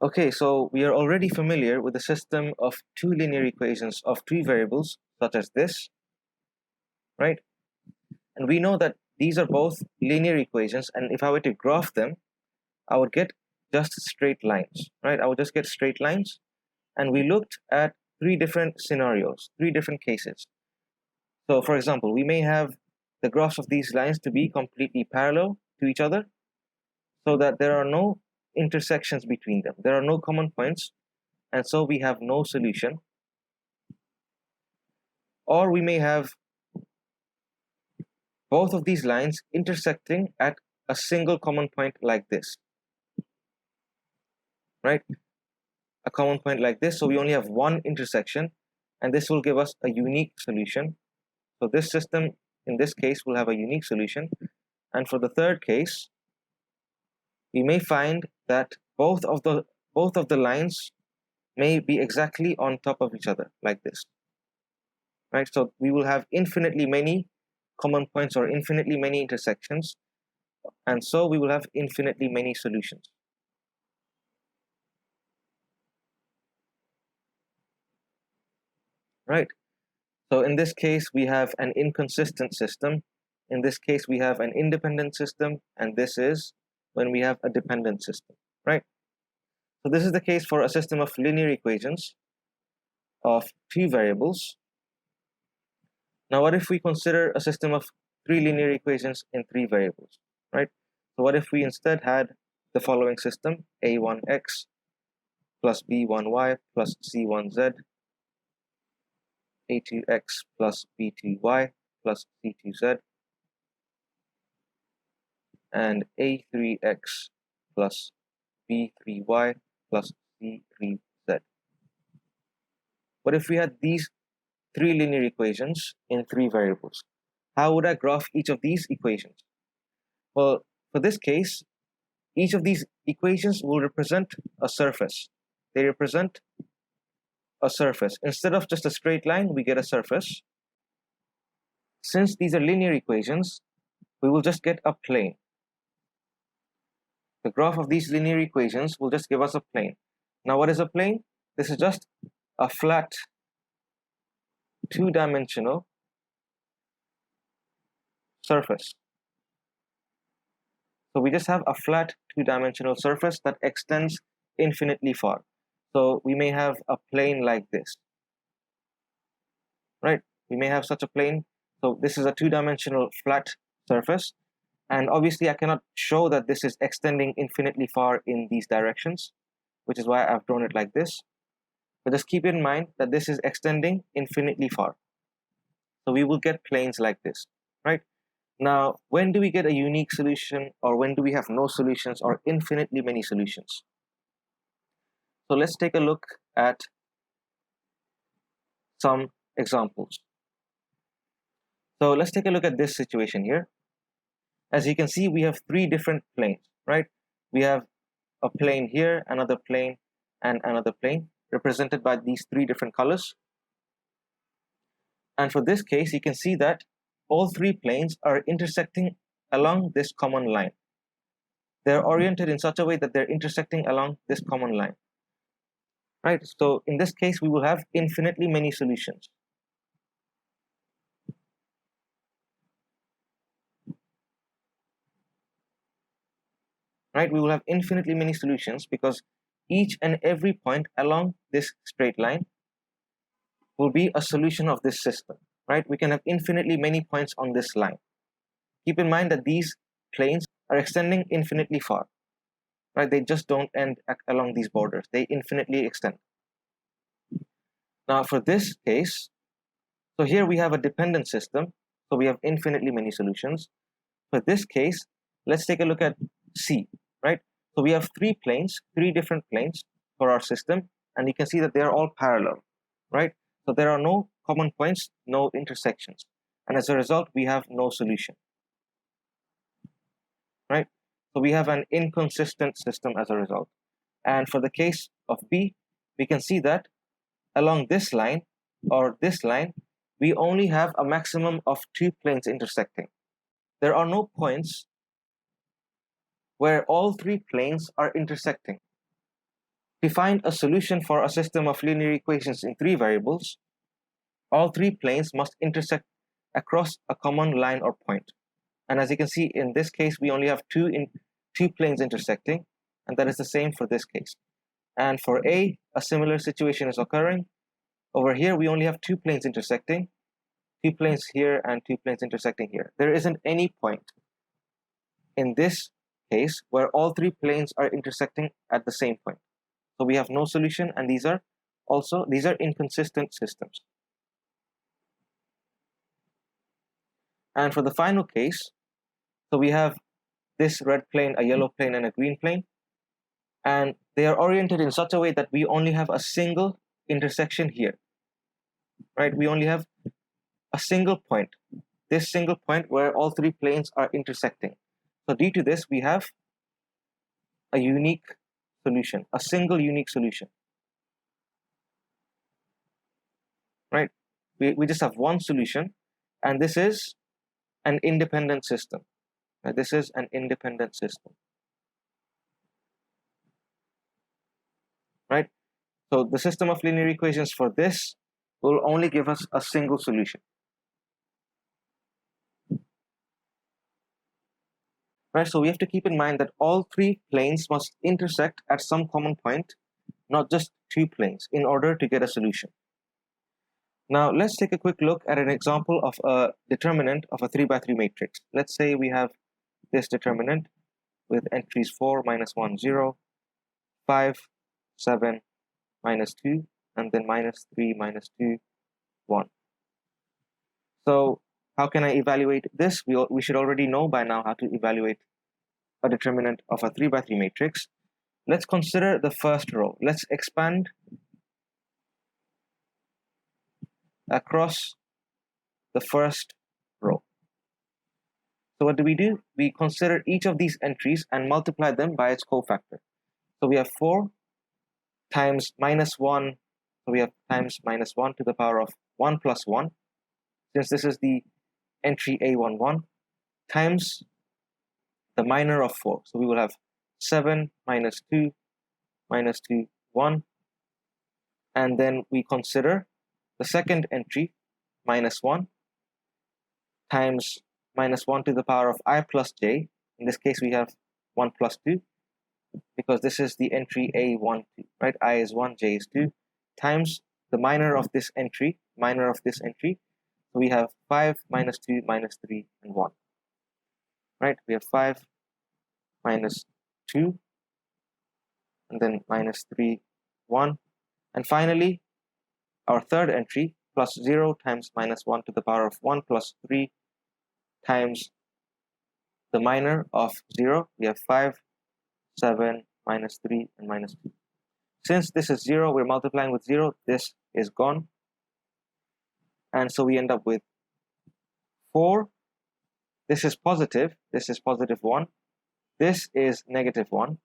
Okay, so we are already familiar with the system of two linear equations of three variables, such as this, right? And we know that these are both linear equations, and if I were to graph them, I would get just straight lines, right? I would just get straight lines, and we looked at three different scenarios, three different cases. So, for example, we may have the graphs of these lines to be completely parallel to each other, so that there are no intersections between them. There are no common points, and so we have no solution. Or we may have both of these lines intersecting at a single common point like this, right? A common point like this, so we only have one intersection, and this will give us a unique solution. So this system, in this case, will have a unique solution. And for the third case, we may find that both of the lines may be exactly on top of each other like this, right? So we will have infinitely many common points or infinitely many intersections, and so we will have infinitely many solutions. Right? So in this case, we have an inconsistent system. In this case, we have an independent system, and this is when we have a dependent system, right? So this is the case for a system of linear equations of two variables. Now, what if we consider a system of three linear equations in three variables, right? So what if we instead had the following system: a1x plus b1y plus c1z, a2x plus b2y plus c2z, and a3x plus b3y plus c3z. What if we had these three linear equations in three variables? How would I graph each of these equations? Well, for this case, each of these equations will represent a surface. They represent a surface. Instead of just a straight line, we get a surface. Since these are linear equations, we will just get a plane. The graph of these linear equations will just give us a plane. Now, what is a plane? This is just a flat two-dimensional surface. So we just have a flat two-dimensional surface that extends infinitely far. So we may have a plane like this, right? We may have such a plane. So this is a two-dimensional flat surface. And obviously, I cannot show that this is extending infinitely far in these directions, which is why I've drawn it like this. But just keep in mind that this is extending infinitely far. So we will get planes like this, right? Now, when do we get a unique solution, or when do we have no solutions or infinitely many solutions? So let's take a look at some examples. So let's take a look at this situation here. As you can see, we have three different planes, right? We have a plane here, another plane, and another plane, represented by these three different colors. And for this case, you can see that all three planes are intersecting along this common line. They're oriented in such a way that they're intersecting along this common line, right? So in this case, we will have infinitely many solutions. Right? We will have infinitely many solutions because each and every point along this straight line will be a solution of this system, right? We can have infinitely many points on this line. Keep in mind that these planes are extending infinitely far, right? They just don't end along these borders. They infinitely extend. Now for this case, so here we have a dependent system, so we have infinitely many solutions. For this case, let's take a look at C, right? So we have three planes, three different planes for our system, and you can see that they are all parallel, right? So there are no common points, no intersections, and as a result, we have no solution, right? So we have an inconsistent system as a result. And for the case of B, we can see that along this line or this line, we only have a maximum of two planes intersecting. There are no points where all three planes are intersecting. To find a solution for a system of linear equations in 3 variables, all 3 planes must intersect across a common line or point. And as you can see, in this case, we only have two planes intersecting, and that is the same for this case. And for A, a similar situation is occurring. Over here, we only have 2 planes intersecting, 2 planes here and 2 planes intersecting here. There isn't any point in this case where all 3 planes are intersecting at the same point. So we have no solution, and these are inconsistent systems. And for the final case, so we have this red plane, a yellow plane, and a green plane, and they are oriented in such a way that we only have a single intersection here, right? We only have a single point, this single point where all 3 planes are intersecting. So due to this, we have a unique solution, a single unique solution, right? We just have one solution, and this is an independent system. This is an independent system, right? So the system of linear equations for this will only give us a single solution, right? So we have to keep in mind that all 3 planes must intersect at some common point, not just 2 planes, in order to get a solution. Now let's take a quick look at an example of a determinant of a 3x3 matrix. Let's say we have this determinant with entries 4, -1, 0, 5, 7, -2, and then -3, -2, 1. So how can I evaluate this? We should already know by now how to evaluate a determinant of a 3x3 matrix. Let's consider the first row. Let's expand across the first row. So what do? We consider each of these entries and multiply them by its cofactor. So we have 4 times -1, so we have times -1 to the power of 1 plus 1, since this is the entry A11, times the minor of 4. So we will have 7 -2, -2, 1, and then we consider the second entry, -1, times -1 to the power of I plus j. In this case, we have 1 plus 2, because this is the entry A12, right? I is 1, j is 2, times the minor of this entry, So we have 5, -2, -3, and 1, right? We have 5, -2, and then -3, 1. And finally, our third entry, plus 0 times -1 to the power of 1 plus 3 times the minor of 0. We have 5, 7, -3, and -2. Since this is 0, we're multiplying with 0. This is gone. And so we end up with 4. This is positive. This is positive 1. This is negative 1.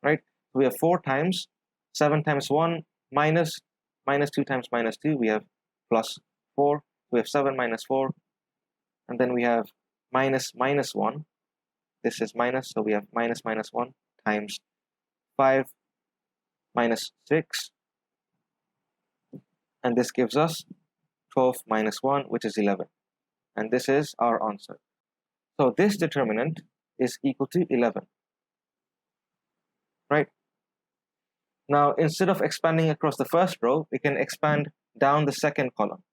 Right? We have 4 times 7 times 1 minus -2 times -2. We have plus 4. We have 7 minus 4. And then we have -1. This is minus, so we have -1 times 5 minus 6. And this gives us 12 minus 1, which is 11. And this is our answer. So this determinant is equal to 11. Right? Now, instead of expanding across the first row, we can expand down the second column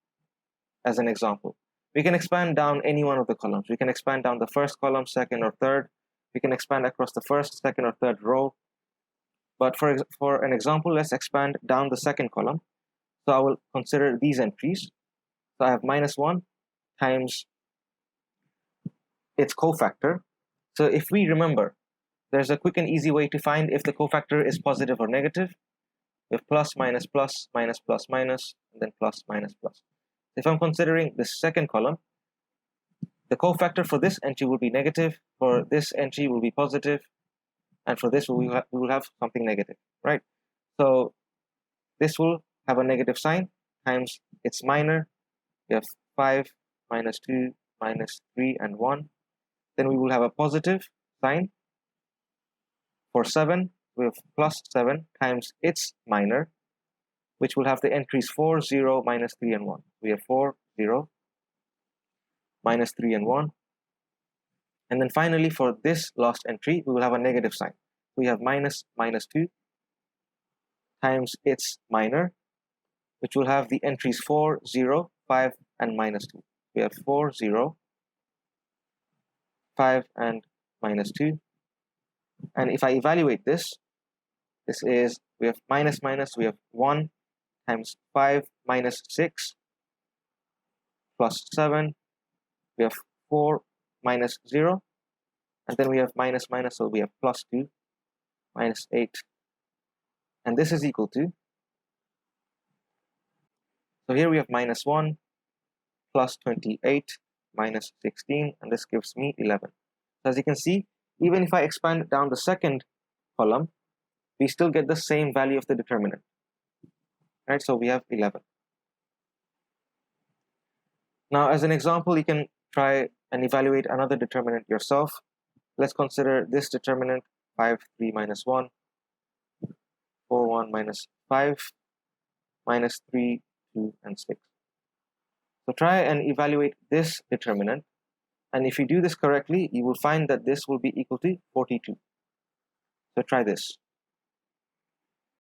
as an example. We can expand down any one of the columns. We can expand down the first column, second, or third. We can expand across the first, second, or third row. But for an example, let's expand down the second column. So I will consider these entries. So I have -1 times its cofactor. So if we remember, there's a quick and easy way to find if the cofactor is positive or negative. We have plus, minus, plus, minus, plus, minus, and then plus, minus, plus. If I'm considering the second column, the cofactor for this entry will be negative, for this entry will be positive, and for this we will have something negative, right? So this will have a negative sign times its minor. We have 5, -2, -3, and 1. Then we will have a positive sign for 7 we have plus 7 times its minor, which will have the entries 4, 0, minus 3, and 1. We have 4, 0, minus 3, and 1. And then finally, for this last entry, we will have a negative sign. We have minus 2 times its minor, which will have the entries 4, 0, 5, and minus 2. We have 4, 0, 5, and minus 2. And if I evaluate this, we have minus, we have 1 times 5 minus 6 plus 7. We have 4 minus 0. And then we have minus, so we have plus 2 minus 8. And this is equal to, so here we have minus 1 plus 28 minus 16, and this gives me 11. So as you can see, even if I expand down the second column, we still get the same value of the determinant. Right, so we have 11. Now, as an example, you can try and evaluate another determinant yourself. Let's consider this determinant: 5, 3, minus 1, 4, 1, minus 5, minus 3, 2, and 6. So try and evaluate this determinant, and if you do this correctly, you will find that this will be equal to 42. So try this.